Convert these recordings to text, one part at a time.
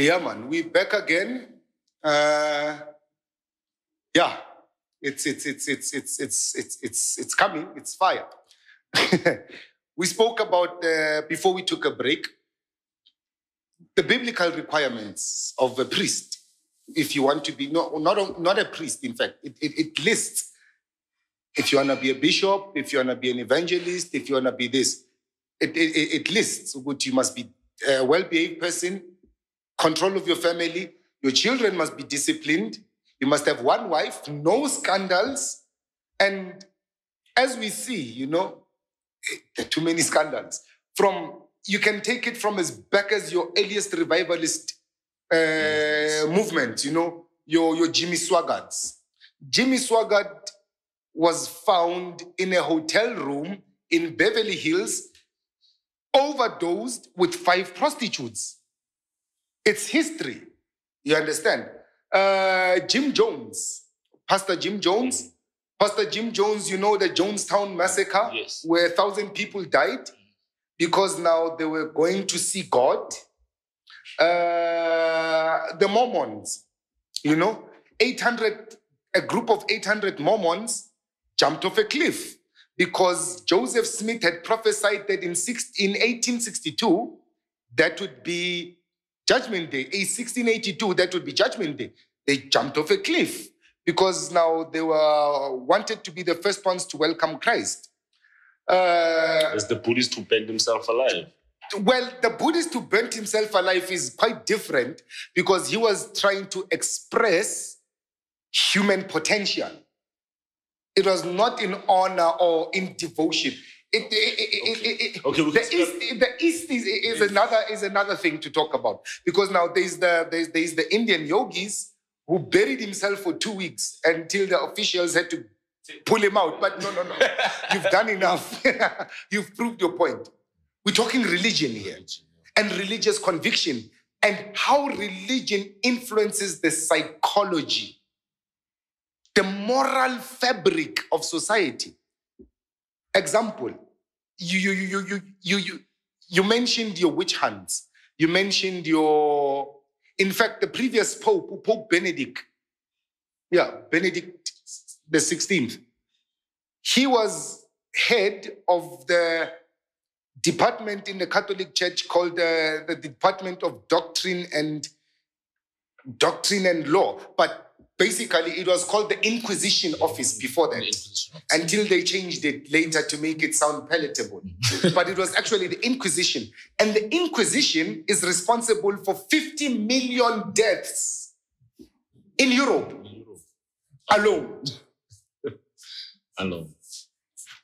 Yeah, man, we're back again. Yeah, it's coming. It's fire. We spoke about before we took a break the biblical requirements of a priest. If you want to be not a priest, in fact, it lists. If you want to be a bishop, if you want to be an evangelist, if you want to be this, it lists what you must be a well-behaved person, control of your family, your children must be disciplined, you must have one wife, no scandals. And as we see, there are too many scandals. You can take it from as back as your earliest revivalist movement, your Jimmy Swaggarts. Jimmy Swaggart was found in a hotel room in Beverly Hills, overdosed with 5 prostitutes. It's history. You understand? Jim Jones, Pastor Jim Jones. Pastor Jim Jones, the Jonestown massacre, yes, where 1,000 people died because now they were going to see God. The Mormons, a group of 800 Mormons jumped off a cliff because Joseph Smith had prophesied that in 1862, that would be Judgment Day. In 1682, that would be Judgment Day. They jumped off a cliff because now they wanted to be the first ones to welcome Christ. As the Buddhist who burned himself alive. Well, the Buddhist who burnt himself alive is quite different because he was trying to express human potential. It was not in honor or in devotion. The East is another thing to talk about because now there's the Indian yogis who buried himself for 2 weeks until the officials had to pull him out. But no. You've done enough. You've proved your point. We're talking religion here and religious conviction and how religion influences the psychology, the moral fabric of society. Example, you mentioned your witch hunts. You mentioned in fact, the previous Pope Benedict the 16th, he was head of the department in the Catholic Church called the Department of Doctrine and Law. But basically, it was called the Inquisition Office before that, until they changed it later to make it sound palatable. But it was actually the Inquisition. And the Inquisition is responsible for 50 million deaths in Europe alone.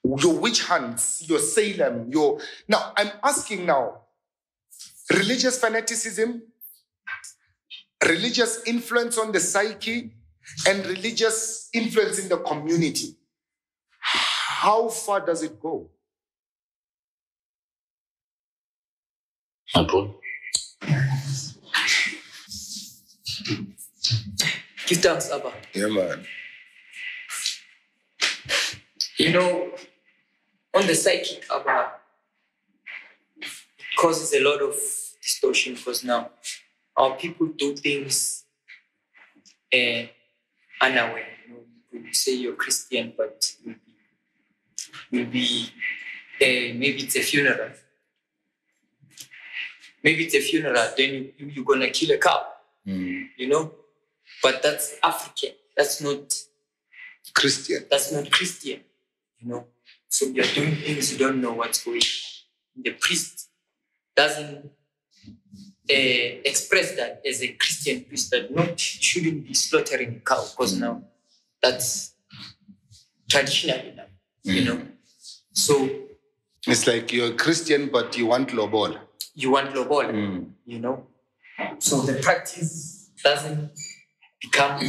Your witch hunts, your Salem, Now, I'm asking now, religious fanaticism, religious influence on the psyche, and religious influence in the community. How far does it go? Give thanks, Abba. Yeah, man. On the psychic, Abba, it causes a lot of distortion because now our people do things unaware. You say you're Christian, but you'll be maybe it's a funeral. Then you're going to kill a cow, But that's African. That's not Christian. That's not Christian, So you're doing things you don't know what's going on. The priest doesn't express that as a Christian priest that shouldn't be slaughtering a cow because now that's traditional enough, So it's like you're a Christian, but you want lobol. So the practice doesn't become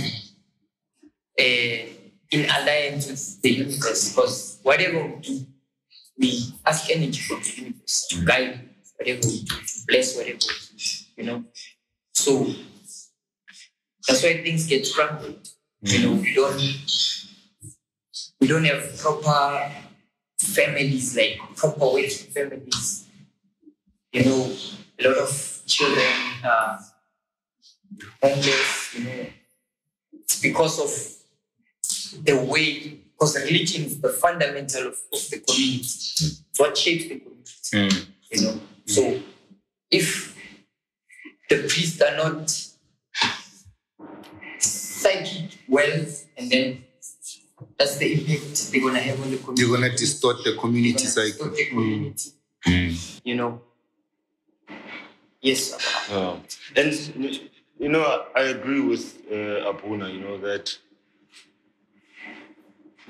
in alliance with the universe because whatever we do, we ask energy from the universe to guide whatever we do, to bless whatever we do, So that's why things get scrambled. We don't have proper families, like proper working families. A lot of children homeless, it's because of the way, because religion is the fundamental of the community. It's what shapes the community, So if the priests are not psychic well, and then that's the impact they're going to have on the community. You're going to distort the community cycle. Yes. And, I agree with Abuna, that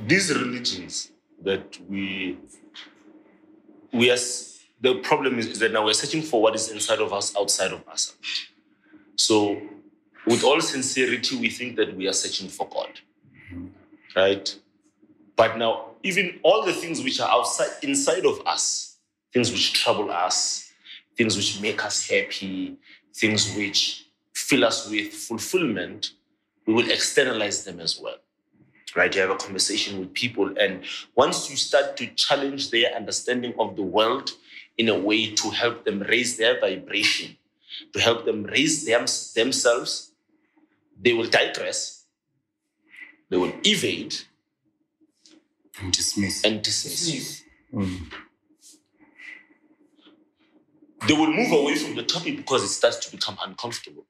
these religions that we are, the problem is that now we're searching for what is inside of us, outside of us. So with all sincerity, we think that we are searching for God, right? But now, even all the things which are inside of us, things which trouble us, things which make us happy, things which fill us with fulfillment, we will externalize them as well, right? You have a conversation with people, and once you start to challenge their understanding of the world in a way to help them raise their vibration, to help them raise themselves, they will digress, they will evade, and dismiss. They will move away from the topic because it starts to become uncomfortable.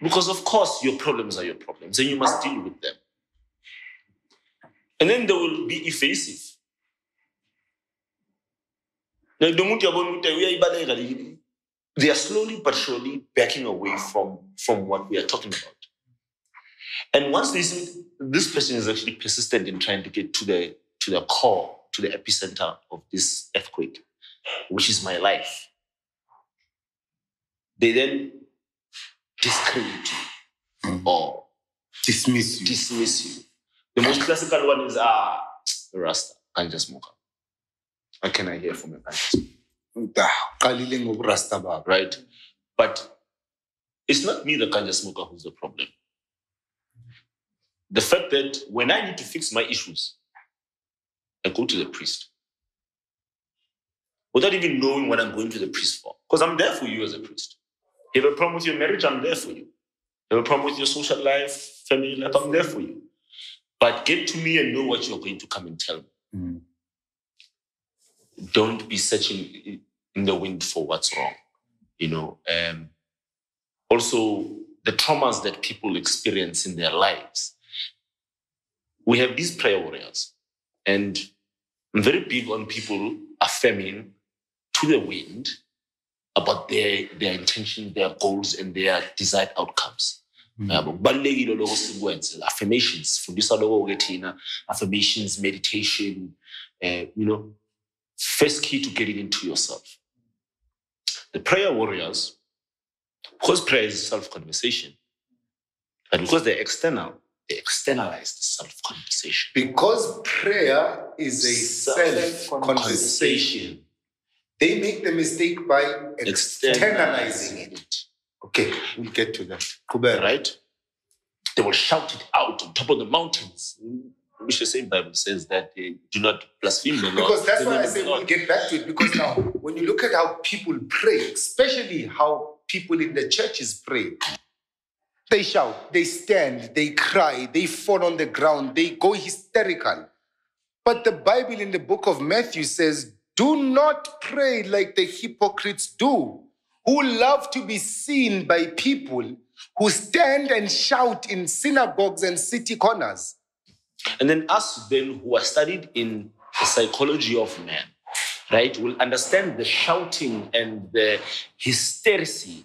Because of course your problems are your problems and you must deal with them. And then they will be evasive. They are slowly but surely backing away from what we are talking about. And once they see this person is actually persistent in trying to get to the core, to the epicenter of this earthquake, which is my life, they then discredit you or dismiss you. The most classical one is Rasta, ganja smoker. What can I hear from a ganja smoker? Right? But it's not me, the ganja smoker, who's the problem. The fact that when I need to fix my issues, I go to the priest. Without even knowing what I'm going to the priest for. Because I'm there for you as a priest. You have a problem with your marriage, I'm there for you. You have a problem with your social life, family life, I'm there for you. But get to me and know what you're going to come and tell me. Don't be searching in the wind for what's wrong. Also, the traumas that people experience in their lives. We have these prayer warriors. And I'm very big on people affirming to the wind about their intention, their goals, and their desired outcomes. Affirmations, affirmations, meditation, first key to getting into yourself. The prayer warriors, because prayer is self-conversation, and because they're external, they externalize the self-conversation. Because prayer is a self-conversation, they make the mistake by externalizing it. Okay, we'll get to that. Right? They will shout it out on top of the mountains, which the same Bible says that they do not blaspheme the Lord. Because that's why I say we'll get back to it. Because now, when you look at how people pray, especially how people in the churches pray, they shout, they stand, they cry, they fall on the ground, they go hysterical. But the Bible in the book of Matthew says, do not pray like the hypocrites do, who love to be seen by people, who stand and shout in synagogues and city corners. And then us then who are studied in the psychology of man, right, will understand the shouting and the hysteria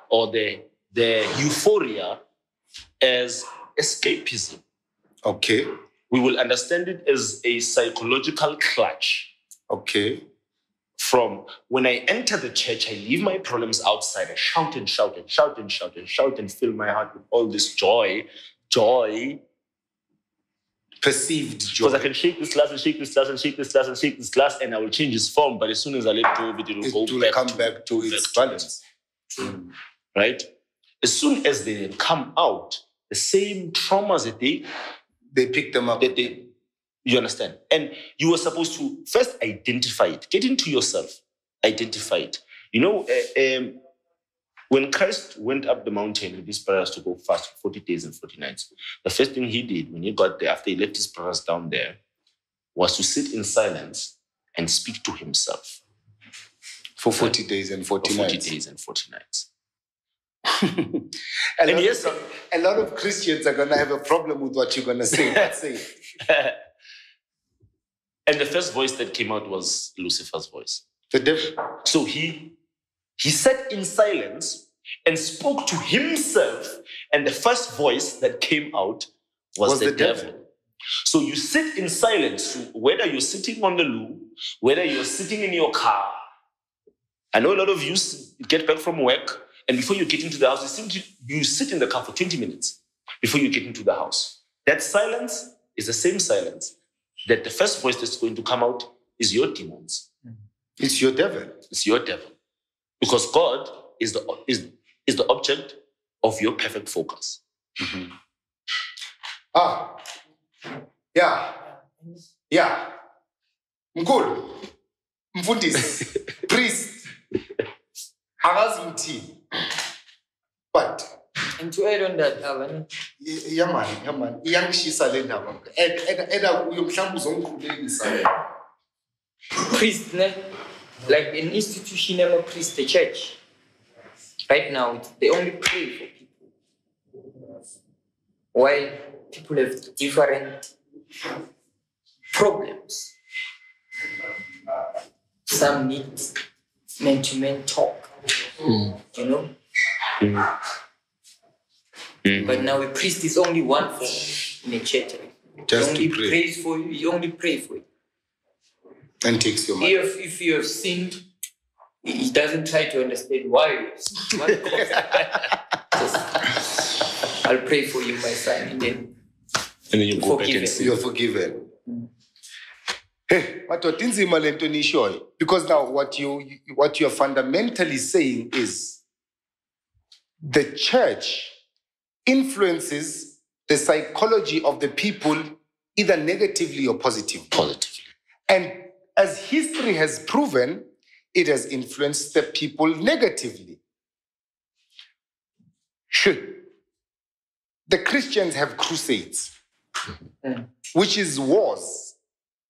or the euphoria as escapism. Okay. We will understand it as a psychological clutch. Okay. From when I enter the church, I leave my problems outside. I shout and shout and shout and shout and shout and fill my heart with all this joy. Perceived joy. Because I can shake this glass and shake this glass and shake this glass and shake this glass and I will change its form. But as soon as I let go of it, it will come back to its balance. Right? As soon as they come out, the same traumas that they pick them up. You understand? And you were supposed to first identify it. Get into yourself. Identify it. When Christ went up the mountain with his brothers to go fast for 40 days and 40 nights, the first thing he did when he got there, after he left his brothers down there, was to sit in silence and speak to himself. For 40 days and 40 For 40 nights. days and 40 nights. A lot of Christians are going to have a problem with what you're going to say. But say it. And the first voice that came out was Lucifer's voice. The devil. So he sat in silence and spoke to himself. And the first voice that came out was the devil. So you sit in silence, whether you're sitting on the loo, whether you're sitting in your car. I know a lot of you get back from work, and before you get into the house, you sit in the car for 20 minutes before you get into the house. That silence is the same silence that the first voice that's going to come out is your demons. It's your devil. It's your devil. Because God is the object of your perfect focus. Mm-hmm. Yeah. Mkhulu, mfundisi, priest, akazi ngithini. But and to add on that, Avan, yeah man, iyangishisa le ndaba. Eda uyomhlamba uzongikhulekisa. priest, like an institution, I'm a priest, the church. Right now, they only pray for people. While people have different problems. Some need man-to-man talk, you know? But now a priest is only one form in a church. Just he to pray. prays for you, he only prays for you. And takes your money. If you have sinned, he doesn't try to understand why you have sinned. What caused it. Just, I'll pray for you, my son, and then you go back and sin. You're forgiven. Hey, madoda inzima le nto nishoyo. Because now what you're fundamentally saying is the church influences the psychology of the people either negatively or positively. Positively. And as history has proven, it has influenced the people negatively. Should the Christians have crusades, which is wars?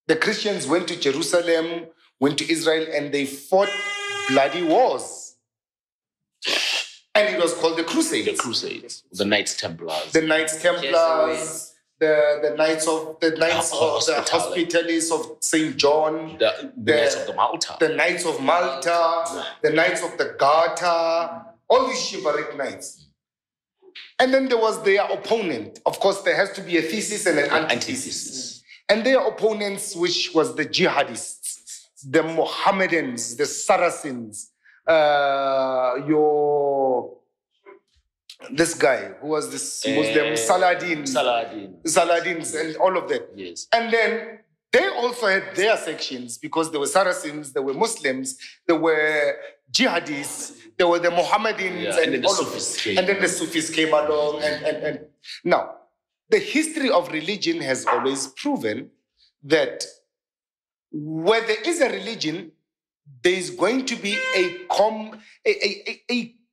The Christians went to Jerusalem, went to Israel, and they fought bloody wars. And it was called the Crusades. The Crusades. The Knights Templars. The Knights Templars, the Knights of the Hospitallers of St. John, the Knights of the Malta. The Knights of Malta, the Knights of the Garter, all these chivalric knights. And then there was their opponent. Of course, there has to be a thesis and an antithesis. And their opponents, which was the jihadists, the Mohammedans, the Saracens, this guy who was this Muslim, Saladins, and all of that. Yes. And then they also had their sections because there were Saracens, there were Muslims, there were jihadists, there were the Mohammedans, and then all of it. And then the Sufis came along. And now, the history of religion has always proven that where there is a religion, there is going to be a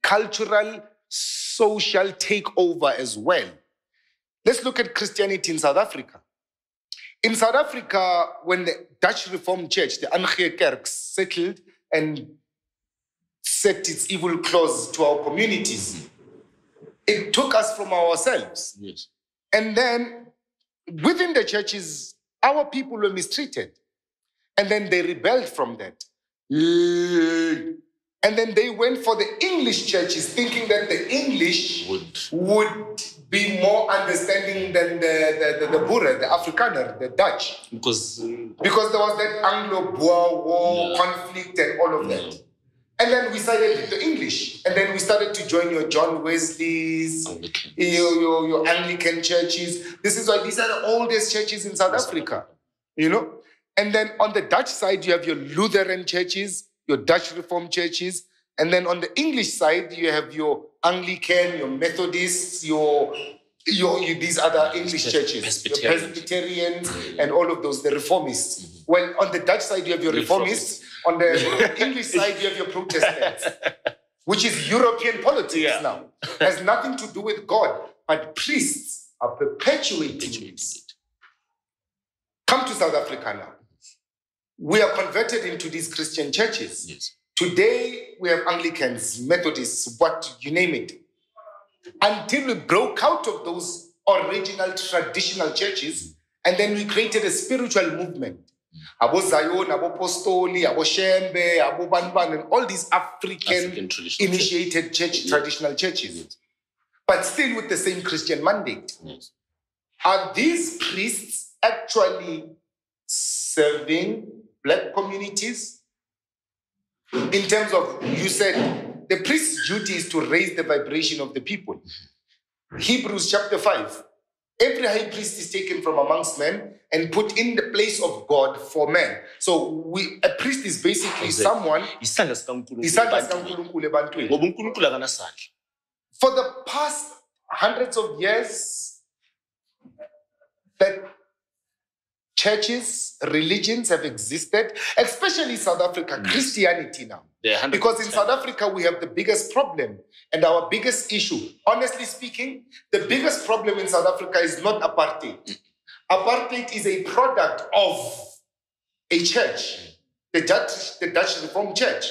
cultural, social takeover as well. Let's look at Christianity in South Africa. In South Africa, when the Dutch Reformed Church, the Anglo Kerk, settled and set its evil claws to our communities, it took us from ourselves. Yes. And then within the churches, our people were mistreated. And then they rebelled from that. And then they went for the English churches, thinking that the English would be more understanding than the Boer, the Afrikaner, the Dutch. Because there was that Anglo-Boer war conflict and all of that. And then we sided with the English. And then we started to join your John Wesley's, your Anglican churches. This is why these are the oldest churches in South Africa, you know? And then on the Dutch side, you have your Lutheran churches, your Dutch Reformed churches. And then on the English side, you have your Anglican, your Methodists, your these other English churches, your Presbyterians, and all of those, the Reformists. Well, on the Dutch side, you have your Reformists. On the English side, you have your Protestants. which is European politics now. Has nothing to do with God, but priests are perpetuating it. Come to South Africa now. We are converted into these Christian churches. Yes. Today, we have Anglicans, Methodists, what you name it. Until we broke out of those original traditional churches, and then we created a spiritual movement. Abo Zion, Abo Apostoli, Abo Shembe, Abo Banban, and all these African initiated traditional churches. But still with the same Christian mandate. Yes. Are these priests actually serving black communities? In terms of, you said, the priest's duty is to raise the vibration of the people. Hebrews chapter 5. Every high priest is taken from amongst men and put in the place of God for men. So a priest is basically someone. For the past hundreds of years, that churches, religions have existed, especially South Africa, Christianity now. Because in South Africa, we have the biggest problem and our biggest issue. Honestly speaking, the biggest problem in South Africa is not apartheid. Apartheid is a product of a church, the Dutch Reformed Church.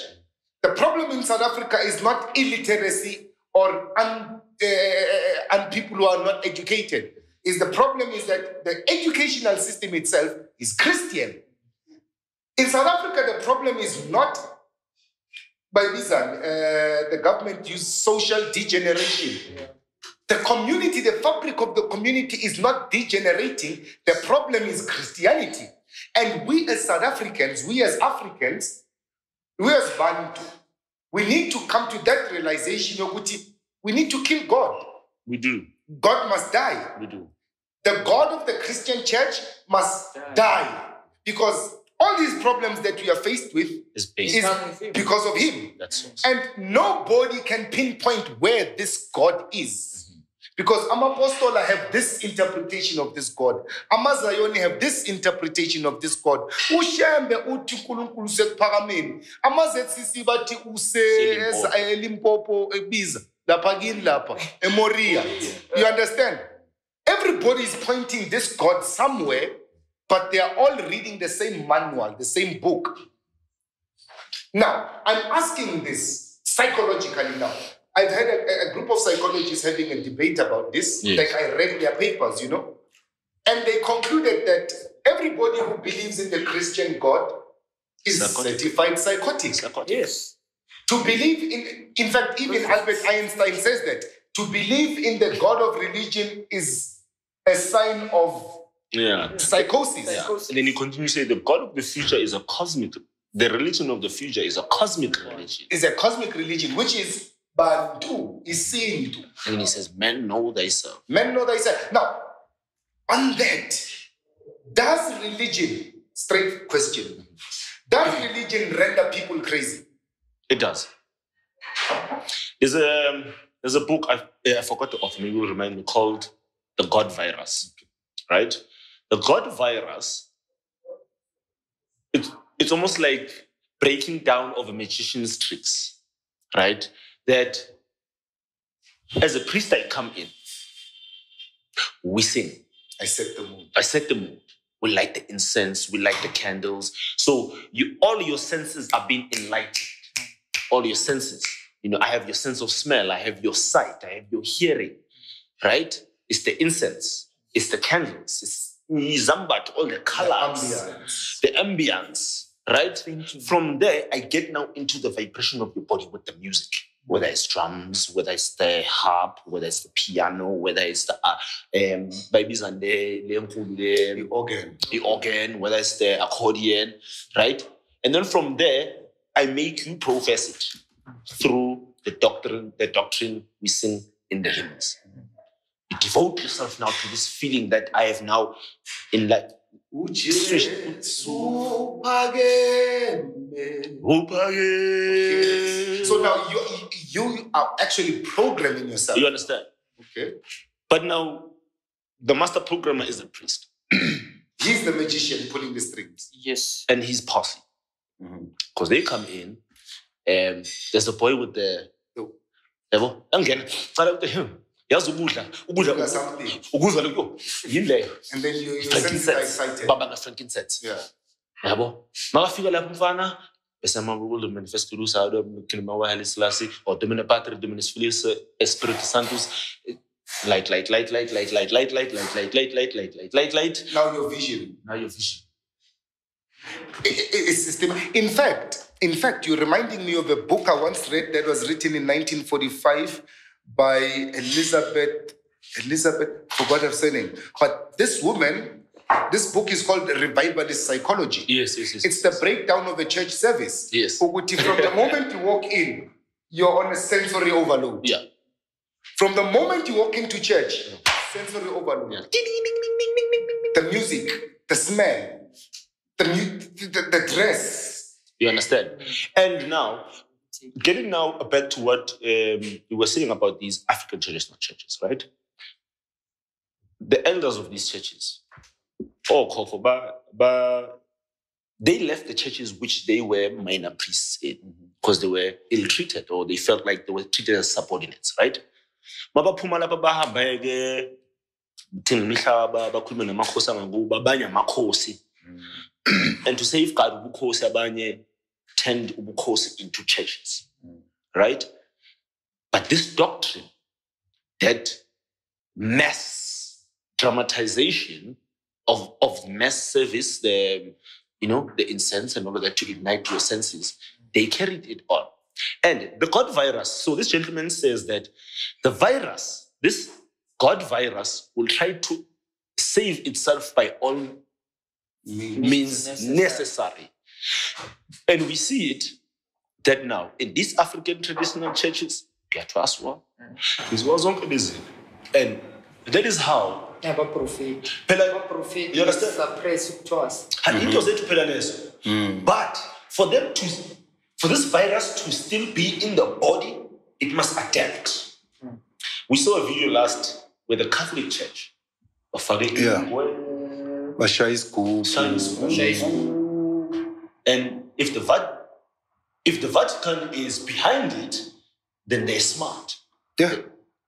The problem in South Africa is not illiteracy or people who are not educated. The problem is that the educational system itself is Christian. In South Africa, the problem is not by reason the government used social degeneration. The community, the fabric of the community is not degenerating. The problem is Christianity. And we as South Africans, we as Africans, we as Bantu, we need to come to that realization. We need to kill God. We do. God must die. We do. The God of the Christian church must die. Because all these problems that we are faced with is because of him. And nobody can pinpoint where this God is. Because Amapostola have this interpretation of this God. Amazayoni have this interpretation of this God. Ushembe uthi uNkulunkulu sekuphakameni. AmaZCC bathi use Limpopo ebiza lapha kini lapha eMoria. You understand? Everybody is pointing this God somewhere, but they are all reading the same manual, the same book. Now, I'm asking this psychologically now. I've had a group of psychologists having a debate about this. Yes. Like I read their papers, you know. And they concluded that everybody who believes in the Christian God is certified psychotic. Yes. To believe in fact, even Albert Einstein says that to believe in the God of religion is a sign of psychosis. Yeah. And then he continues to say the God of the future is a cosmic. The religion of the future is a cosmic religion. Is a cosmic religion, which is Bantu, is seen to. And then he says, men know thyself. Men know thyself. Now, on that, does religion, straight question, does religion render people crazy? It does. There's a book I forgot to offer, maybe you will remind me, called The God Virus, right? The God Virus, it's almost like breaking down of a magician's tricks, right? That as a priest I come in, we sing. I set the mood. I set the mood. We light the incense, we light the candles. So all your senses are being enlightened. All your senses. You know, I have your sense of smell, I have your sight, I have your hearing, right? It's the incense, it's the candles, it's Zambat, all the colors, the ambience, right? From there, I get now into the vibration of your body with the music, whether it's drums, whether it's the harp, whether it's the piano, whether it's the organ, whether it's the accordion, right? And then from there, I make you profess it through the doctrine we sing in the hymns. You devote yourself now to this feeling that I have now in like okay. So now you are actually programming yourself. You understand? Okay. But now the master programmer is the priest. He's the magician pulling the strings. Yes. And he's posse. Because they come in, and there's a boy with the Yabo, angena. Cala ukuthi yazi ukudla something. ukuzwa lokho yini leyo. And then you sense excited. Baba nga-frankincense. Yeah. Yabo. Makafika lapho mfana bese amabulo manifesto lusado kinema wa Haile Selassie or Domine Patri Domine Filius Espírito Santos light. Now your vision. It's system. In fact, you're reminding me of a book I once read that was written in 1945 by Elizabeth, forgot her surname. But this woman, this book is called Revivalist Psychology. Yes. It's the breakdown of a church service. Yes. From the moment you walk in, you're on a sensory overload. Yeah. From the moment you walk into church, sensory overload. Yeah. The music, the smell, the dress. You understand? And now, getting now back to what we were saying about these African traditional churches, right? The elders of these churches, they left the churches which they were minor priests in because they were ill-treated or they felt like they were treated as subordinates, right? And to safeguard ubukhosi abanye turned ubukhosi into churches, right? But this doctrine, that mass dramatization of mass service, the incense and all of that to ignite your senses, they carried it on. And the God virus, so this gentleman says that the virus, this God virus, will try to save itself by all means necessary. And we see it that now in these African traditional churches, and that is how you understand? But for this virus to still be in the body, it must adapt. We saw a video last with the Catholic Church of and if the Vatican is behind it, then they're smart. Yeah,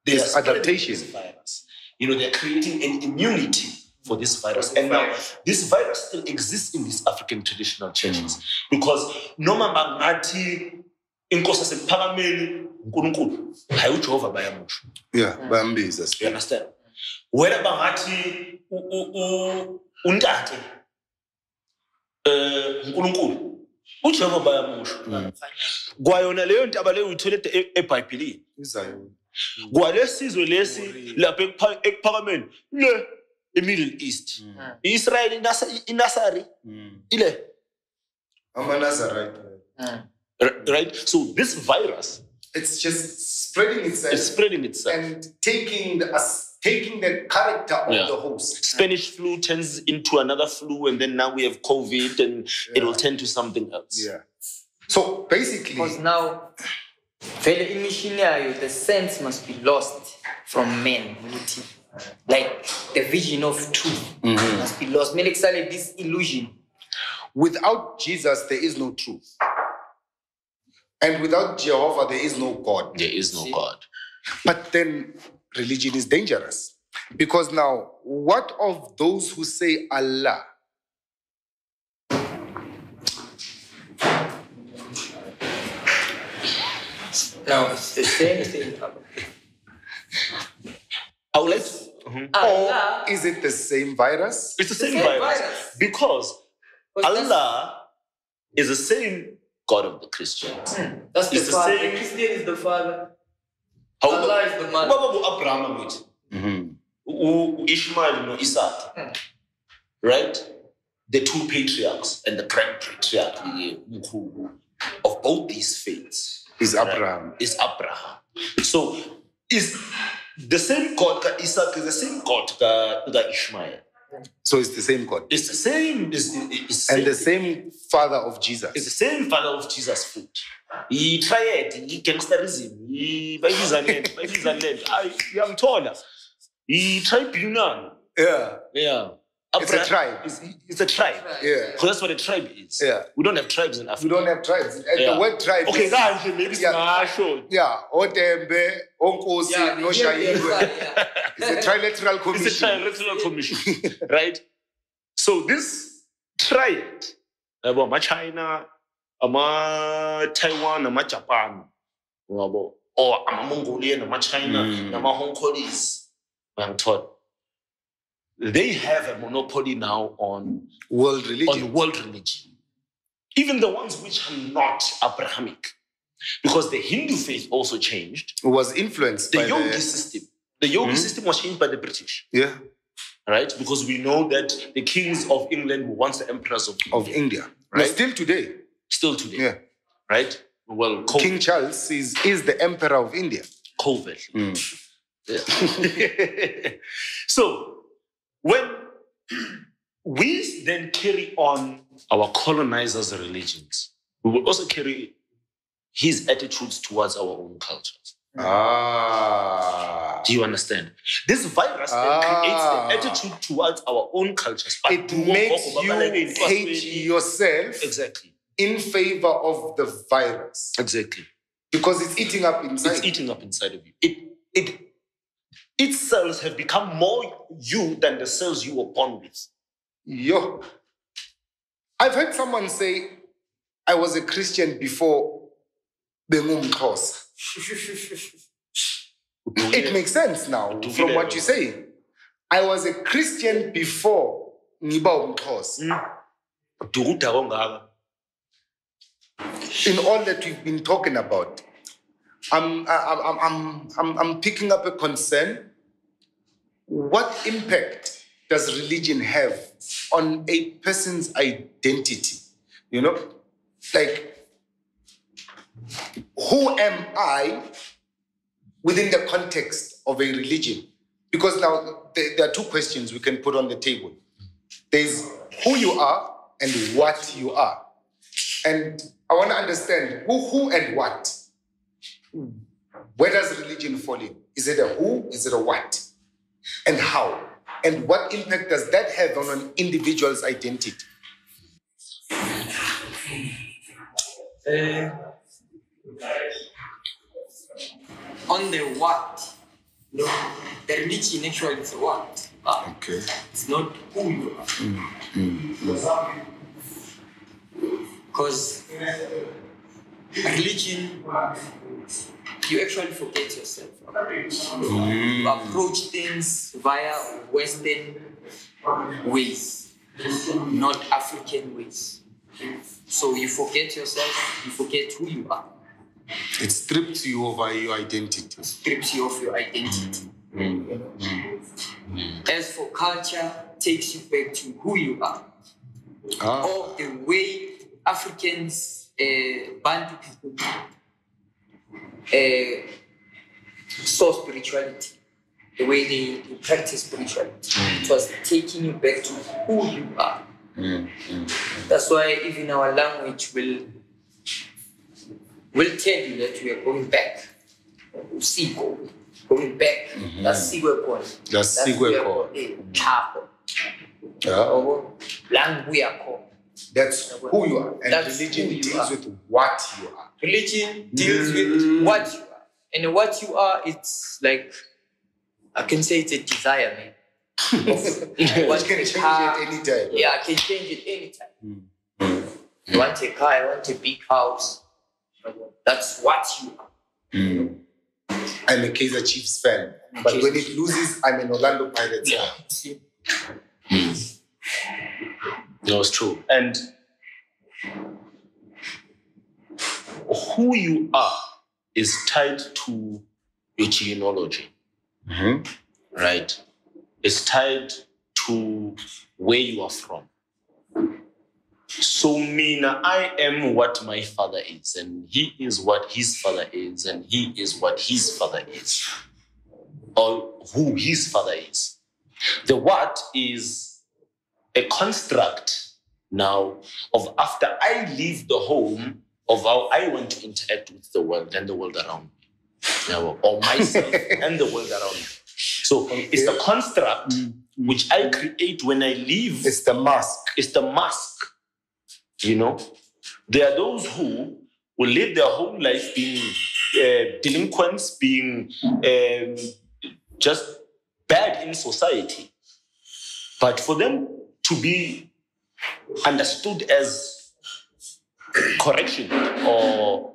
there's adaptation. This virus. They're creating an immunity for this virus. And now this virus still exists in these African traditional churches. Because noma bangathi inkosi asephakameni uNkulunkulu hayi uJehova bayamusho. Yeah, bayambiza. You understand? Whether bangathi untate uNkulunkulu uJehova bayamusho. Kwayona leyo nto abale uyithola eBhayibhelini. Izayo. Kwalesizwe lesi lapha ekuphakameni le eMiddle East. Israel inasari ile Nazarite. Right? So this virus, it's just spreading itself. And taking the character of the host. Spanish flu turns into another flu, and then now we have COVID, and it will turn to something else. Yeah. So basically, because now, the sense must be lost from men. Like the vision of truth must be lost. This illusion. Without Jesus, there is no truth. And without Jehovah, there is no God. There is no God. But then religion is dangerous. Because now, what of those who say Allah? No, it's the same thing. Allah, or is it the same virus? It's the same virus. Because Allah is the same God of the Christians. That's the father. The Christian is the father. Allah is the mother. Abraham Ishmael and Isaac. Right? The two patriarchs and the grand patriarch of both these faiths is Abraham. Is Abraham. So is the same God that Isaac is the same God that Ishmael. So it's the same God. It's the same. And the same father of Jesus. It's the same father of Jesus' food. He tried, he gangsterism, he He tried Bunan. Yeah. Yeah. It's a tribe. It's a tribe. Yeah. So that's what a tribe is. Yeah. We don't have tribes in Africa. We don't have tribes. And Yeah. the word tribe Okay, is... guys, maybe sure. Yeah. Otembe, Onkosi, Noshaiwe. yeah. It's a trilateral commission. It's a trilateral commission, right? So this triad, about China, Taiwan, Japan, or Mongolian, China, Hong Kongese, I'm taught. They have a monopoly now on World religion. Even the ones which are not Abrahamic. Because the Hindu faith also changed. It was influenced by The yogi system. The yogi system was changed by the British. Yeah. Right? Because we know that the kings of England were once the emperors of India. Right? Right? Still today. Still today. Yeah. Right? Well, King Charles is the emperor of India. COVID. Yeah. So, when we then carry on our colonizers' religions, we will also carry his attitudes towards our own cultures. Do you understand? This virus then creates the attitude towards our own cultures. It makes you hate yourself Exactly. in favor of the virus. Exactly. Because it's eating up inside. It's eating up inside of you. Its cells have become more you than the cells you were born with. Yo. I've heard someone say, I was a Christian before Bengumxhosa. It makes sense now from what you say. I was a Christian before Ngiba Umxhosa. In all that we've been talking about, I'm picking up a concern. What impact does religion have on a person's identity? You know, like, who am I within the context of a religion? Because now there are two questions we can put on the table. There's who you are and what you are. And I want to understand who and what. Where does religion fall in? Is it a who? Is it a what? And how? And what impact does that have on an individual's identity? On the what? No, the religion actually is a what? Okay. It's not who you are. Because religion, you actually forget yourself. You approach things via Western ways, not African ways. So you forget yourself, you forget who you are. It strips you of your identity. Strips you of your identity. As for culture, takes you back to who you are. Or the way Africans, Bantu people, saw spirituality, the way they practice spirituality. It was taking you back to who you are. That's why even our language will tell you that we are going back. Going back. That's Sigwekon. That's Sigwekon. Chapo. That's who you are. And That's religion who you deals are. with what you are. Religion deals with what you are. And what you are, it's like, I can say it's a desire, man. You can change it anytime. Yeah, I can change it anytime. I want a car, I want a big house. That's what you are. I'm a Kaizer Chiefs fan. But when it loses, I'm an Orlando Pirates fan. No, it's true. And who you are is tied to your genealogy. Right? It's tied to where you are from. So Mina, I am what my father is, and he is what his father is, and he is what his father is, or who his father is. The what is a construct now of after I leave the home of how I want to interact with the world and the world around me, or myself and the world around me. So it's the construct which I create when I live. It's the mask. It's the mask. You know, there are those who will live their whole life being delinquents, being just bad in society. But for them to be understood as correction or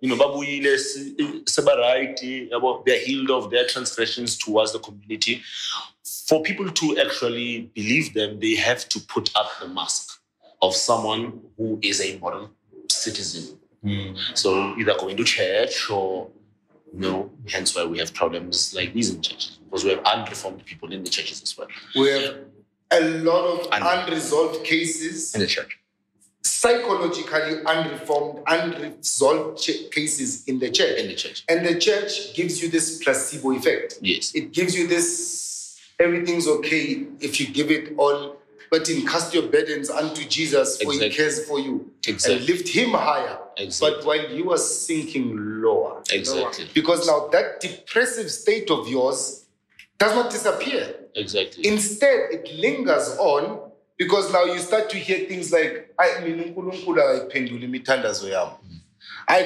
babuyile sebaright, they're healed of their transgressions towards the community. For people to actually believe them, they have to put up the mask of someone who is a moral citizen. So either going to church or hence why we have problems like these in churches, because we have unreformed people in the churches as well. We have a lot of unresolved cases in the church. Psychologically unresolved cases in the church. In the church. And the church gives you this placebo effect. Yes. It gives you this, everything's okay if you give it all, but cast your burdens unto Jesus, for he cares for you. Exactly. And lift him higher. Exactly. But while you are sinking lower. Exactly. Because now that depressive state of yours does not disappear. Exactly. Instead, it lingers on, because now you start to hear things like,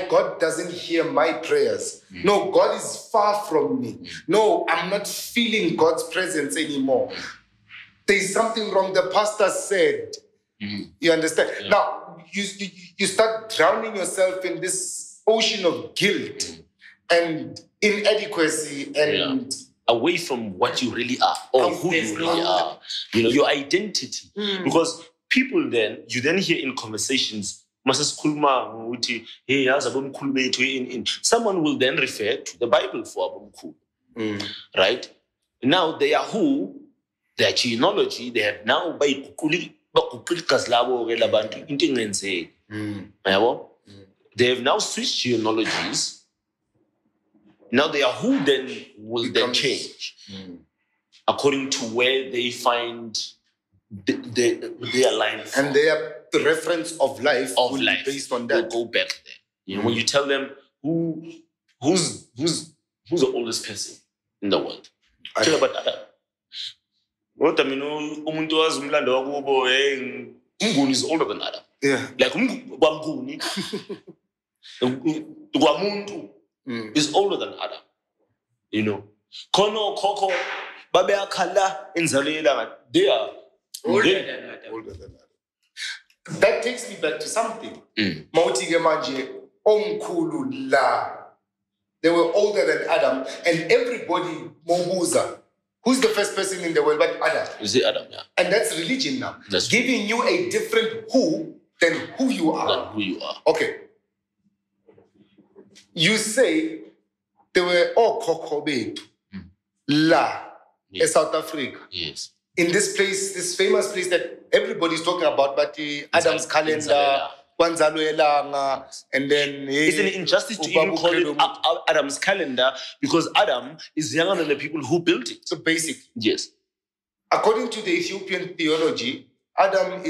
God doesn't hear my prayers. No, God is far from me. No, I'm not feeling God's presence anymore. There's something wrong. The pastor said, you understand? Yeah. Now, you start drowning yourself in this ocean of guilt and inadequacy and... away from what you really are or who you really are, your identity. Because people you then hear in conversations, someone will then refer to the Bible for Abumkulu. Right? Now they are who, their genealogy, they have now they have now switched genealogies. Now they are who then will then change according to where they find their life. And their reference of life will be based on that. Will go back there. When you tell them who's the oldest person in the world, tell about Adam. Mnguni is older than Adam. Yeah. Like Mnguni. Is older than Adam. Kono, Koko, Babea Kala, Inzalela, they are older than Adam. That takes me back to something. Mautige manje, omkhulu la. They were older than Adam, and everybody mobuza. Who's the first person in the world but Adam? You say Adam, yeah. And that's religion now. That's giving you a different who than who you are. Okay. You say they were all Kokobet, La, in South Africa. Yes. In this place, this famous place that everybody's talking about, but the Adam's calendar, Kwanzalo Elanga, and then... It's an injustice to even call it Adam's calendar, because Adam is younger than the people who built it. So basically. Yes. According to the Ethiopian theology, Adam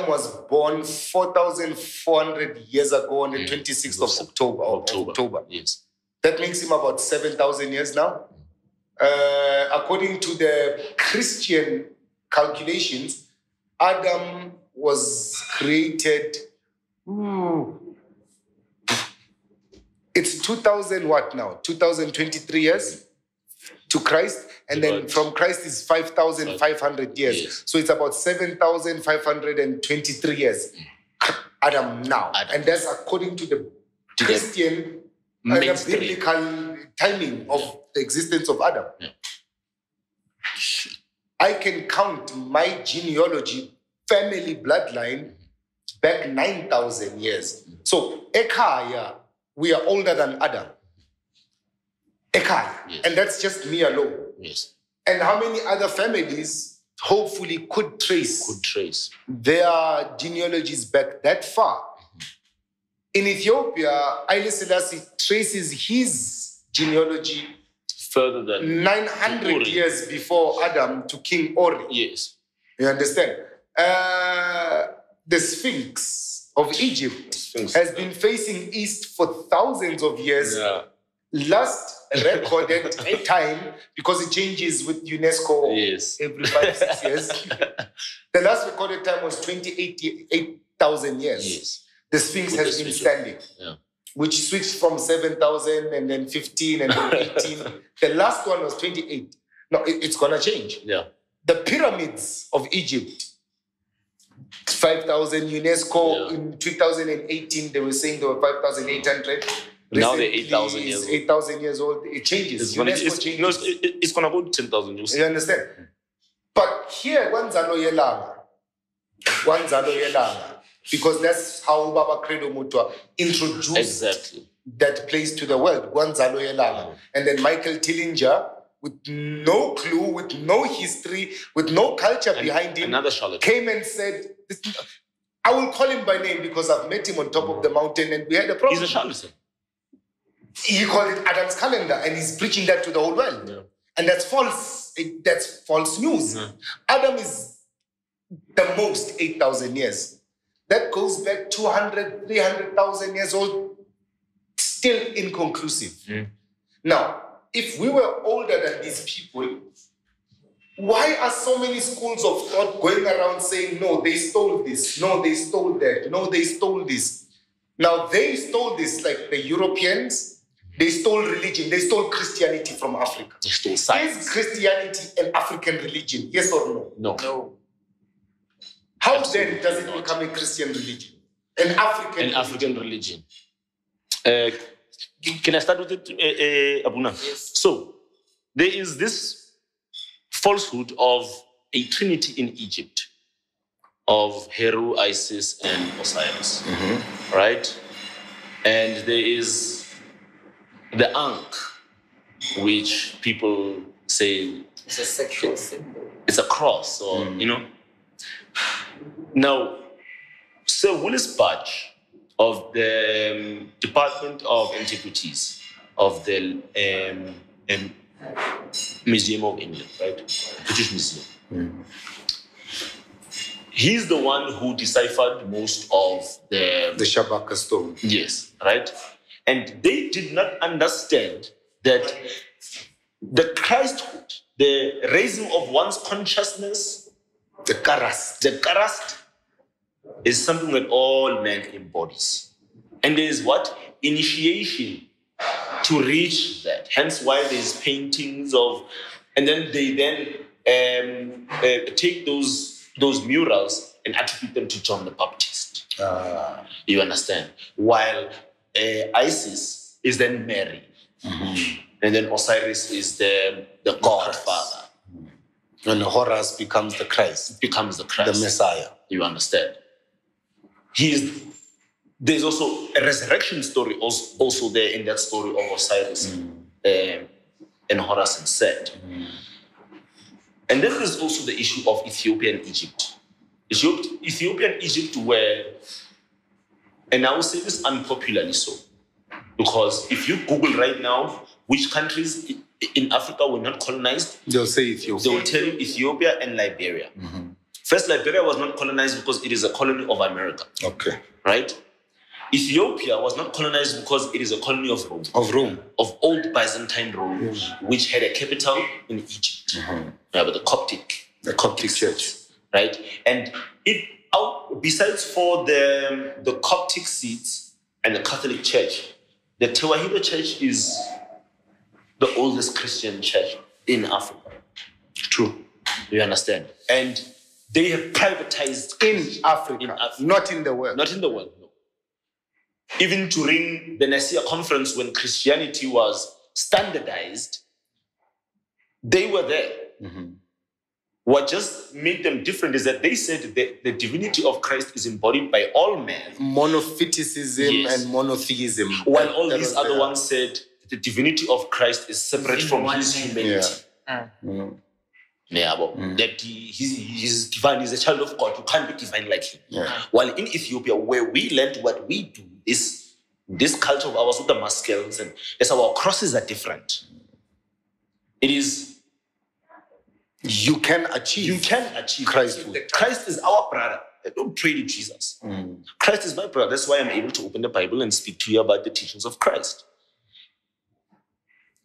was born 4,400 years ago on the 26th of October. Yes. That makes him about 7,000 years now. According to the Christian calculations, Adam was created... It's 2000 what now? 2023 years to Christ. And then from Christ is 5,500 years. Yes. So it's about 7,523 years. Adam now. And that's according to the Christian biblical timing of the existence of Adam. Yeah. I can count my genealogy, family bloodline, back 9,000 years. So Ekaya, we are older than Adam. Ekaya. Yes. And that's just me alone. Yes. And how many other families hopefully could trace their genealogies back that far? In Ethiopia, Haile Selassie traces his genealogy further than 900 years before Adam to King Ori. Yes. You understand? The Sphinx of Egypt has been facing east for thousands of years. Yeah. last recorded time, because it changes with UNESCO Yes. every 5-6 years. The last recorded time was 28,000 years. Yes. The Sphinx With has the been switch standing, which switched from 7,000 and then 15 and then 18. The last one was 28. No, it's going to change. Yeah. The pyramids of Egypt, 5,000 UNESCO. In 2018, they were saying they were 5,800. Now they're 8,000 years old. 8,000 years old. It changes. UNESCO changes. It's going to go to 10,000 years. You understand? But here, Wanzalo Yelanga, because that's how Baba Credo Mutwa introduced that place to the world, Wanzalo Yelanga. And then Michael Tillinger, with no clue, with no history, with no culture behind him, came and said, I will call him by name because I've met him on top of the mountain and we had a problem. He's a charlatan. He called it Adam's calendar and he's preaching that to the whole world. Yeah. And that's false. That's false news. Yeah. Adam is the most 8,000 years. That goes back 200, 300,000 years old. Still inconclusive. Mm. Now, if we were older than these people, why are so many schools of thought going around saying, no, they stole this, no, they stole that, no, they stole this? Now, they stole this, like the Europeans, they stole religion, they stole Christianity from Africa. They stole science. Is Christianity an African religion, yes or no? No. How then does it become a Christian religion? An African religion. Can I start with it, Abuna? Yes. So, there is this falsehood of a trinity in Egypt of Heru, Isis, and Osiris, right? And there is the Ankh, which people say It's a sexual symbol. it's a cross, or you know. Now, Sir Willis Budge of the Department of Antiquities of the Museum of England, right? British Museum. He's the one who deciphered most of the Shabaka stone. Yes, right? And they did not understand that the Christhood, the raising of one's consciousness, The Karast. is something that all man embodies. And there is what? Initiation to reach that. Hence why there's paintings of, and then they take those murals and attribute them to John the Baptist. You understand? While Isis is then Mary. And then Osiris is the Godfather. And Horus becomes the Christ. The Messiah. You understand? There's also a resurrection story also there in that story of Osiris and Horus and Set. And then there's also the issue of Ethiopia and Egypt. Ethiopia and Egypt were, and I will say this unpopularly so, because if you Google right now which countries in Africa were not colonized, they'll say Ethiopia. They will tell you Ethiopia and Liberia. First, Liberia was not colonized because it is a colony of America. Okay. Right? Ethiopia was not colonized because it is a colony of Rome. Of old Byzantine Rome, which had a capital in Egypt. Yeah, but the Coptic Church. Right? And besides for the Coptic seats and the Catholic Church, the Tewahedo Church is the oldest Christian church in Africa. True. You understand? And they have privatized in Africa, not in the world. Not in the world, no. Even during the Nicaea conference, when Christianity was standardized, they were there. What just made them different is that they said that the divinity of Christ is embodied by all men. Monophysitism and monotheism. While all these other ones said the divinity of Christ is separate from his humanity. That he's divine, he's a child of God. You can't be divine like him. While in Ethiopia, where we learned what we do is this culture of ours with the muscles, and as our crosses are different. It is you can achieve Christ. Christ is our brother. I don't pray to Jesus. Christ is my brother. That's why I'm able to open the Bible and speak to you about the teachings of Christ.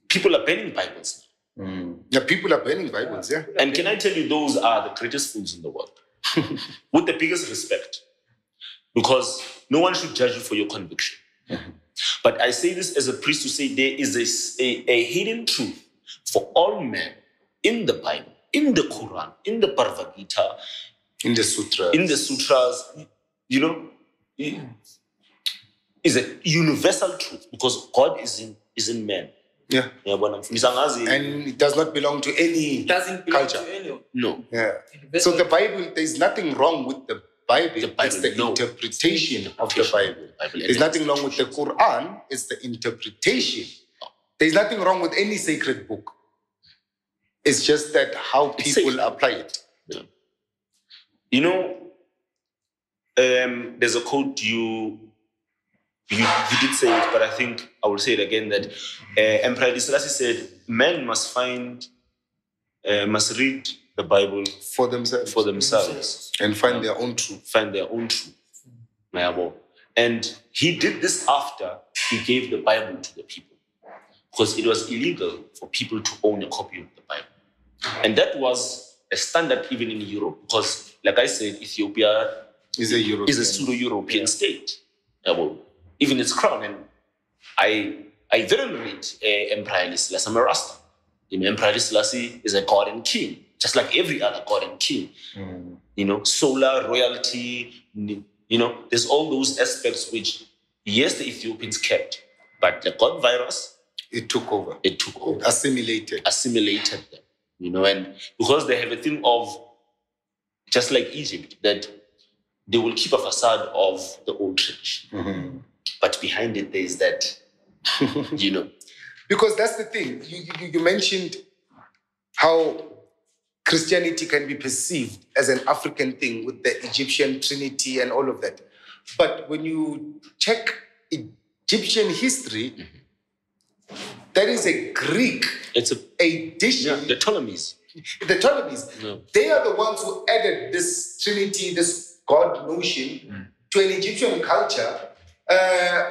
people are banning Bibles. Yeah, people are burning Bibles, yeah. And can I tell you, those are the greatest fools in the world. With the biggest respect. Because no one should judge you for your conviction. But I say this as a priest to say there is a hidden truth for all men in the Bible, in the Quran, in the Bhagavad Gita, In the sutras. in the sutras, you know, is a universal truth because God is in man. Yeah. And it does not belong to any It doesn't belong culture. to anyone. No. Yeah. So the Bible, there's nothing wrong with the Bible. It's the no. interpretation of the Bible. Bible. There's nothing wrong with the Quran. It's the interpretation. There's nothing wrong with any sacred book. It's just that how people sacred. apply it. Yeah. You know, there's a quote you did say it, but I think I will say it again that Emperor Haile Selassie said, men must read the Bible For themselves. And find their own truth. Find their own truth. And he did this after he gave the Bible to the people. Because it was illegal for people to own a copy of the Bible. And that was a standard even in Europe. Because, like I said, Ethiopia Is a pseudo-European state. Even its crown. And I venerate Emperor Haile Selassie. I'm a Rasta. Emperor Haile Selassie is a god and king, just like every other god and king. Solar, royalty, there's all those aspects which, yes, the Ethiopians kept, but the god virus, It took over. Assimilated them. And because they have a thing of, just like Egypt, that they will keep a facade of the old tradition. But behind it, there is that, Because that's the thing. You mentioned how Christianity can be perceived as an African thing with the Egyptian Trinity and all of that. But when you check Egyptian history, there is a Greek addition. The Ptolemies. The Ptolemies, No. they are the ones who added this Trinity, this God notion to an Egyptian culture.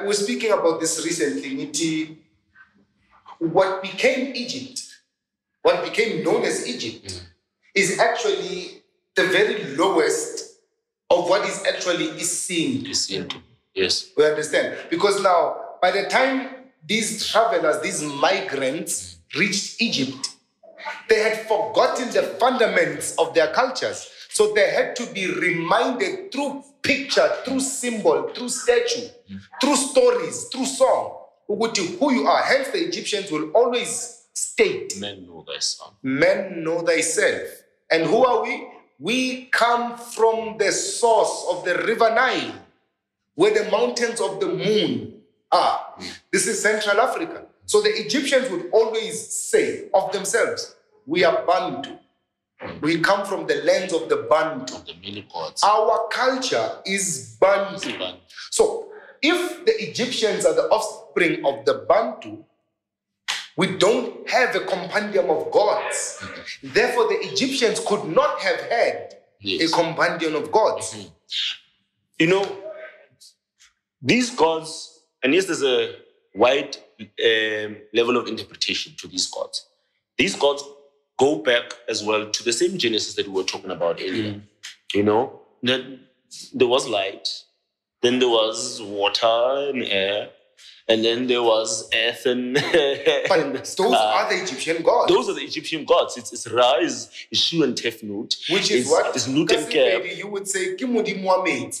We were speaking about this recently. What became Egypt, what became known as Egypt, is actually the very lowest of what is actually seen. Yes. We understand? Because now, by the time these travelers, these migrants reached Egypt, they had forgotten the fundamentals of their cultures. So they had to be reminded through picture, through symbol, through statue, through stories, through song, who you are. Hence the Egyptians will always state, Men know thyself. men know thyself. And who are we? We come from the source of the river Nile, where the mountains of the moon are. This is Central Africa. So the Egyptians would always say of themselves, we are Bantu. We come from the lands of the Bantu. The many gods. Our culture is Bantu. So if the Egyptians are the offspring of the Bantu, we don't have a compendium of gods. Therefore, the Egyptians could not have had a compendium of gods. These gods, and yes, there's a wide level of interpretation to these gods. These gods go back as well to the same Genesis that we were talking about earlier. That there was light, then there was water and air, and then there was earth and But those are the Egyptian gods. Those are the Egyptian gods. It's Ra, is Shu and Tefnut. Which is what? It's Nut and Keb. You would say, Kimudi Muhammad,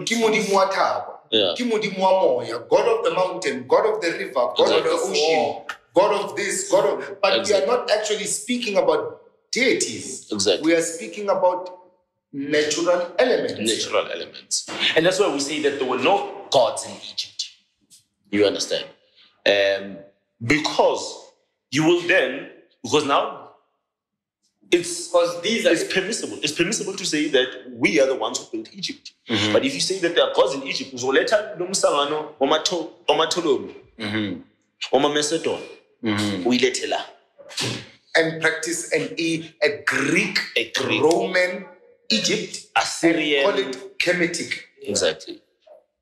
Kimudi Muataba, Yeah. Kimudi Muamoya, God of the mountain, God of the river, God of the ocean, God of this, God of... But we are not actually speaking about deities. Exactly. We are speaking about natural elements. And that's why we say that there were no gods in Egypt. You understand? Because you will then, because now it's permissible. It's permissible to say that we are the ones who built Egypt. But if you say that there are gods in Egypt, and practice a Greek, Roman, Egypt, Assyrian. and call it Kemetic. Exactly.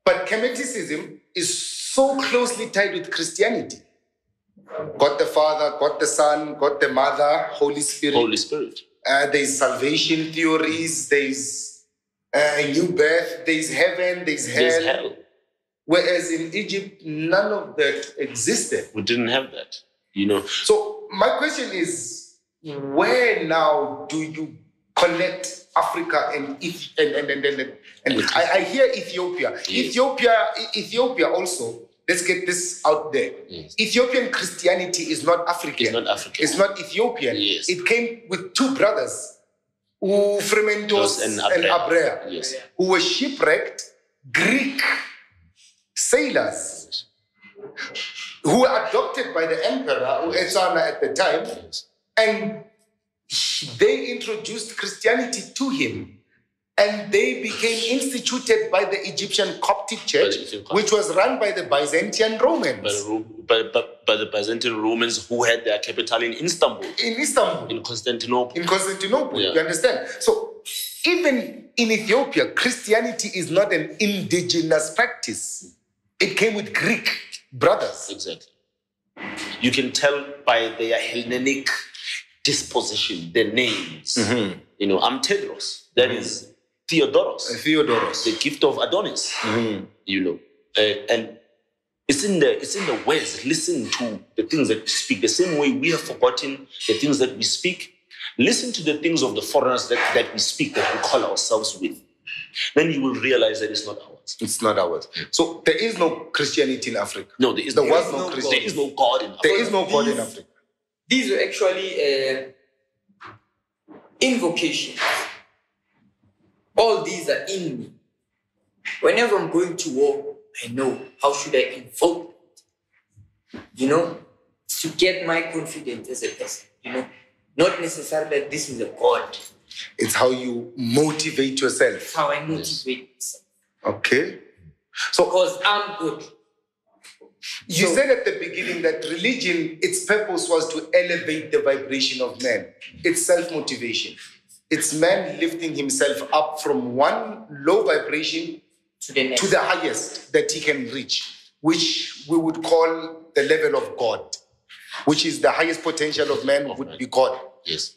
But Kemeticism is so closely tied with Christianity. God the Father, God the Son, God the Mother, Holy Spirit. Holy Spirit. There's salvation theories, there's a new birth, there's heaven, there's hell. Whereas in Egypt, none of that existed. We didn't have that, So my question is, where now do you connect Africa and I hear Ethiopia. Yes. Ethiopia also. Let's get this out there. Yes. Ethiopian Christianity is not African. It's not African. It's not Ethiopian. Yes. It came with two brothers, Frementos and Abrea, yes, who were shipwrecked Greek sailors who were adopted by the emperor, Etsana at the time, yes. and they introduced Christianity to him. And they became instituted by the Egyptian Coptic Church, which was run by the Byzantine Romans. By the Byzantine Romans, who had their capital in Istanbul. In Constantinople. Yeah. You understand? So even in Ethiopia, Christianity is not an indigenous practice. It came with Greek brothers. Exactly. You can tell by their Hellenic disposition, their names. Mm-hmm. I'm Tedros. That is Theodoros, the gift of Adonis. Mm-hmm. And it's in the words. Listen to the things that we speak. The same way we have forgotten the things that we speak. Listen to the things of the foreigners that we speak, that we call ourselves with. Then you will realize that it's not ours. It's not ours. So there is no Christianity in Africa. No, there is no God in Africa. There is no God in Africa. These are actually invocations. All these are in me. Whenever I'm going to war, I know how should I invoke it, to get my confidence as a person, Not necessarily that this is a God. It's how you motivate yourself. It's how I motivate myself. Okay. So, because I'm good. You said at the beginning that religion, its purpose was to elevate the vibration of man. It's self-motivation. It's man lifting himself up from one low vibration to the highest that he can reach, which we would call the level of God, which is the highest potential of man would be God. Yes.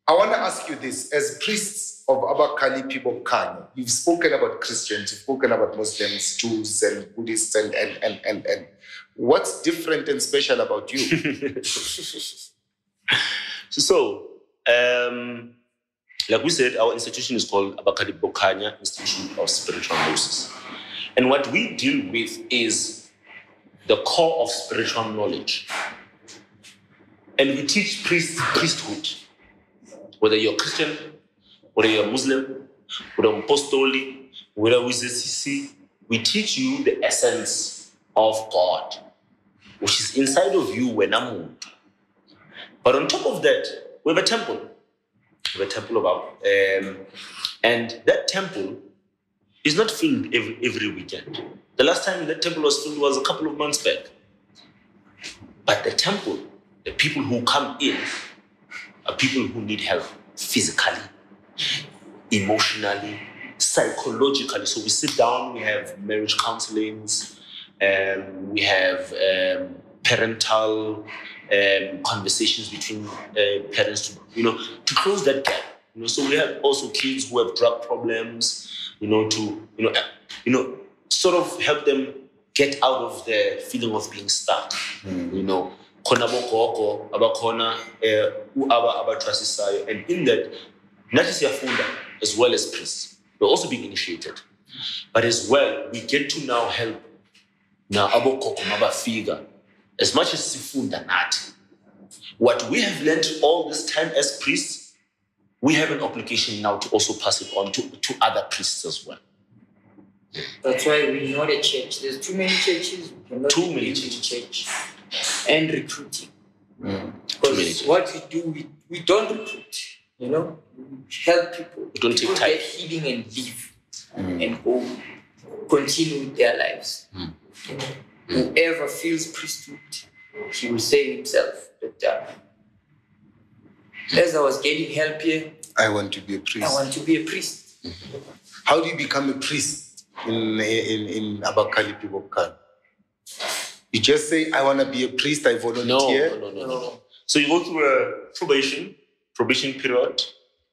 I want to ask you this. As priests of Abakali Pibokanya, you've spoken about Christians, you've spoken about Muslims, Jews, and Buddhists, and what's different and special about you? So, like we said, our institution is called Abakali Bokanya Institute of Spiritual Gnosis. And what we deal with is the core of spiritual knowledge. And we teach priesthood. Whether you're Christian, whether you're Muslim, whether you're Apostolic, whether you're ZCC, we teach you the essence of God, which is inside of you when I'm moved. But on top of that, we have a temple. We have a temple and that temple is not filled every weekend. The last time that temple was filled was a couple of months back. But the temple, the people who come in are people who need help physically, emotionally, psychologically. So we sit down, we have marriage counselings, we have parental conversations between parents to close that gap. So we have also kids who have drug problems, to sort of help them get out of the feeling of being stuck. And in that, not just Yafunda, as well as priests, we're also being initiated. But as well, we get to now help as much as Sifunda Nati. What we have learned all this time as priests, we have an obligation now to also pass it on to other priests as well. That's why we know the church. There's too many churches. Too many churches. Church and recruiting. Because what we do, we don't recruit. We help people. We don't people take time. Get healing and live and go continue with their lives. Whoever feels priesthood, he will say himself that as I was getting help here, I want to be a priest. I want to be a priest. How do you become a priest in Abakali Pibokanya? You just say, I want to be a priest, I volunteer. No. So you go through a probation period,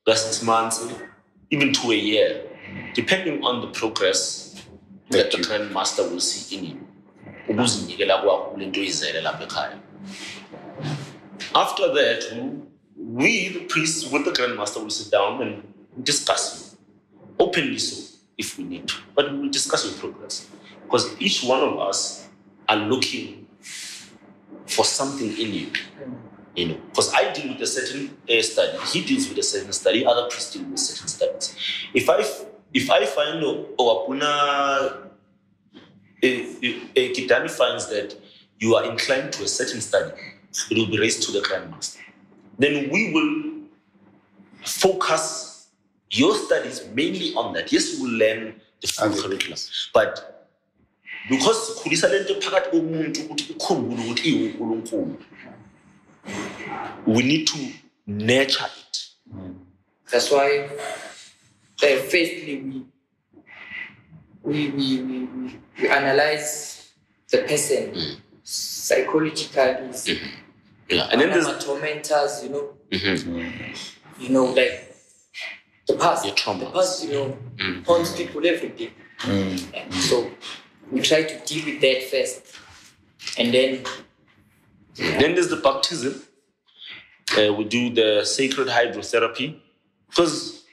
that's 6 months, even to a year, depending on the progress that the Grand Master will see in you. After that, we, the priests, with the Grand Master, will sit down and discuss openly, so if we need to. But we will discuss your progress, because each one of us are looking for something in you. You know, because I deal with a certain study, he deals with a certain study, other priests deal with certain studies. If I find Kitani finds that you are inclined to a certain study, it will be raised to the Grand Master. Then we will focus your studies mainly on that. Yes, we will learn the full curriculum, but because we need to nurture it. That's why, firstly, we analyze the person psychologically. Yeah, and then there's tormentors, you know, like the past. Your trauma. The past, haunts people every day. And so we try to deal with that first, and then there's the baptism. We do the sacred hydrotherapy, because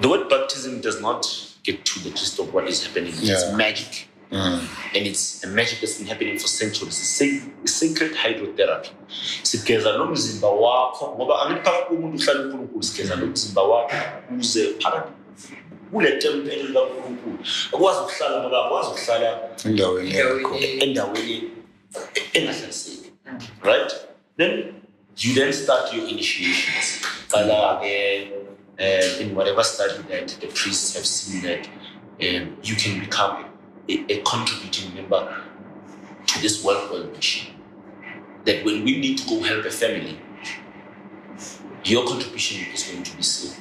the word baptism does not get to the gist of what is happening. It's magic. And it's a magic that's been happening for centuries. It's sacred hydrotherapy. Sigeza nomzimba wakho ngoba angiphakathi komuntu uhlala uNkulunkulu, sigeza nomzimba wakho uze phakathi kule tempele likaNkulunkulu akwazi ukuhlala ngoba akwazi ukuhlala endaweni engahlaliseki. Right? Then you then start your initiations. In whatever study that the priests have seen that you can become a contributing member to this well machine. That when we need to go help a family, your contribution is going to be seen.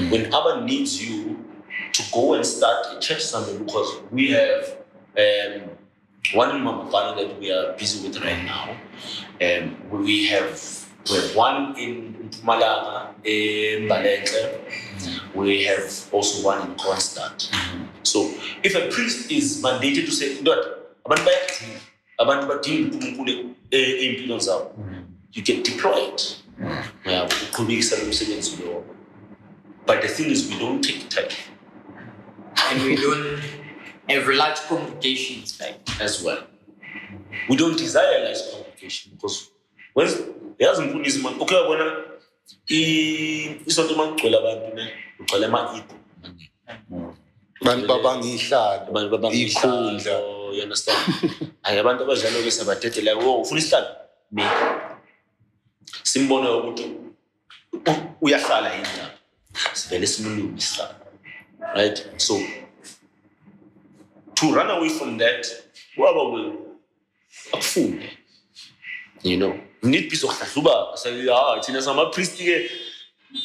When Abba needs you to go and start a church somewhere, because we have one in Mambopane that we are busy with right now. We have one in Mpumalanga, in Balenhle. We have also one in Kronstadt. So if a priest is mandated to say, you can deploy it. But the thing is, we don't take time. And we don't have large congregations as well. We don't desire large congregation, because when there's a man, okay, I wanna isonto mangcwele abantu ne ugcwele ama-ego. Abantu babangiy'hlalo, ikhundla. You understand? Hayi abantu abadlala ke sabadedela ufuna isihlalo. Simbona ukuthi uyahlala yini lapha. Sivele simlungise isihlalo. Right? So to run away from that, whoever will afunde. You know, need piece of hlahluba. Say, it's in some priest.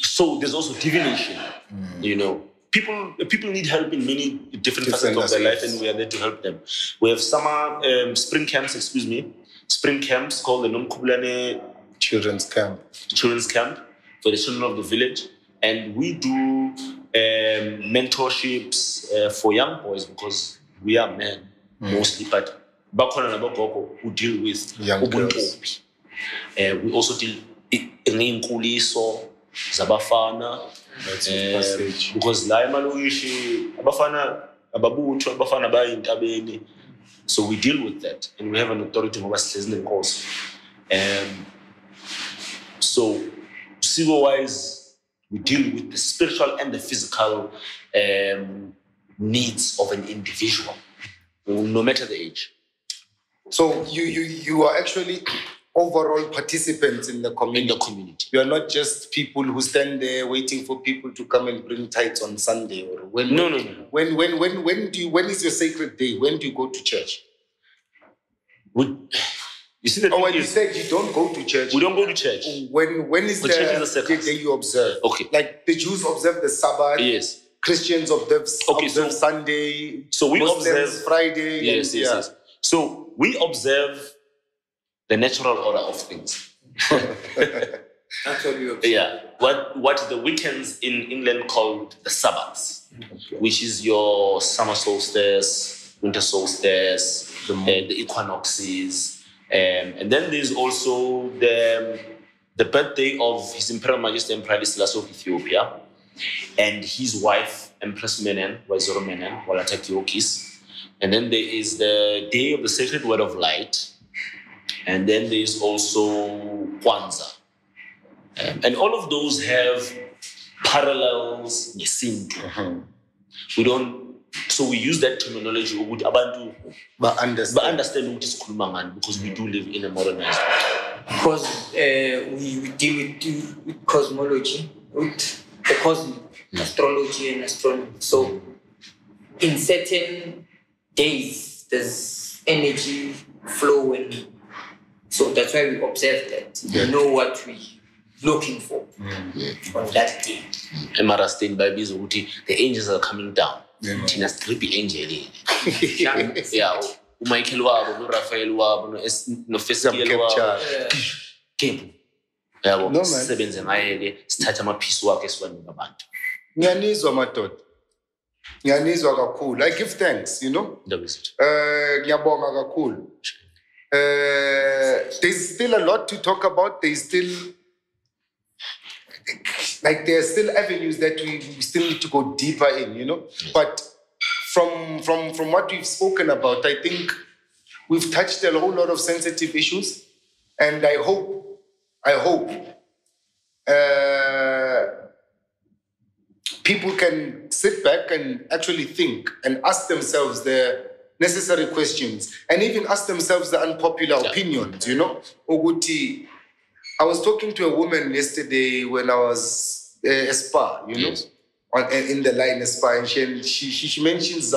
So there's also divination. You know, people need help in many different facets of their life, and we are there to help them. We have summer spring camps called the Nomkhublane Children's Camp for the children of the village, and we do mentorships for young boys, because we are men mostly, but bakhona nabogogo who deal with young girls. We also deal ngeenkuliso zabafana, because la emalokishi abafana ababuthwa abafana bayintabeni, so we deal with that, and we have an authority ngoba sihlezi nenkosi. So civil wise, we deal with the spiritual and the physical needs of an individual, no matter the age. So you are actually overall participants in the community. You are not just people who stand there waiting for people to come and bring tithes on Sunday, or when? No. When is your sacred day? When do you go to church? You see that? When you said you don't go to church. We don't go to church. When is the day you observe? Okay. Like the Jews observe the Sabbath. Yes. Christians observe Sunday. So we Muslims observe Friday. Yes. So we observe the natural order of things. That's what we observe. Yeah, what the weekends in England called the Sabbaths, which is your summer solstice, winter solstice, the equinoxes, and then there's also the birthday of His Imperial Majesty Emperor Haile Selassie of Ethiopia and his wife Empress Menen, Waizoro Menen, Walata Kiokis. And then there is the Day of the Sacred Word of Light, and then there's also Kwanzaa. And all of those have parallels ngesintu. So we use that terminology ukuthi abantu understand what is sikhuluma ngani, because we do live in a modernized world. Because we deal with cosmology, with the cosmos, astrology and astronomy. So in certain days there's energy flow, and so that's why we observe that. We know what we looking for on that day. Emarastain babies ukuthi the angels are coming down. Tina strippy angel. Yeah. uMichael wabo, noRaphael wabo, noFestiel wabo. Kephu. Yabo, sisebenze ngaye sithatha amaphisi wakhe siwanika abantu. Ngiyanizwa madoda. Ngiyanizwa kakhulu. I give thanks, you know. Ngiyabonga kakhulu. There's still a lot to talk about. There's still avenues that we still need to go deeper in, you know. But from what we've spoken about, I think we've touched a whole lot of sensitive issues, and I hope people can sit back and actually think and ask themselves the necessary questions, and even ask themselves the unpopular opinions, you know. Oguti, I was talking to a woman yesterday when I was at Spa, you know, in the line at Spa, and she mentions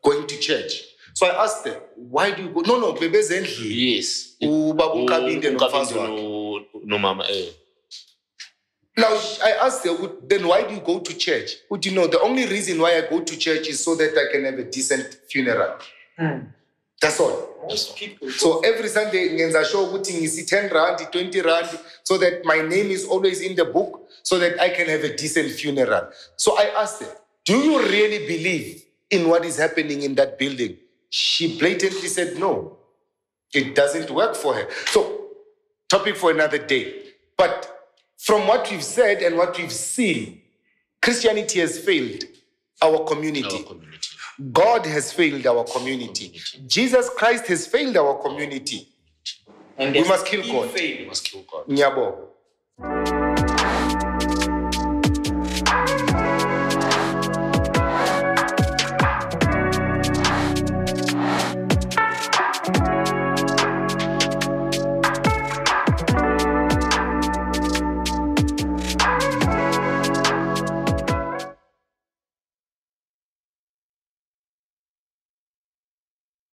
going to church. So I asked her, why do you go? No, Bebe Zenhi. Yes. No, mama. Now, I asked her, then why do you go to church? Would you know, the only reason why I go to church is so that I can have a decent funeral. That's all. Most people. So every Sunday, ngenza show putting 10 rand, 20 rand, so that my name is always in the book, so that I can have a decent funeral. So I asked her, do you really believe in what is happening in that building? She blatantly said no. It doesn't work for her. So, topic for another day. But from what we've said and what we've seen, Christianity has failed our community. God has failed our community. Jesus Christ has failed our community. And we must kill God. We must kill God. Nyabo.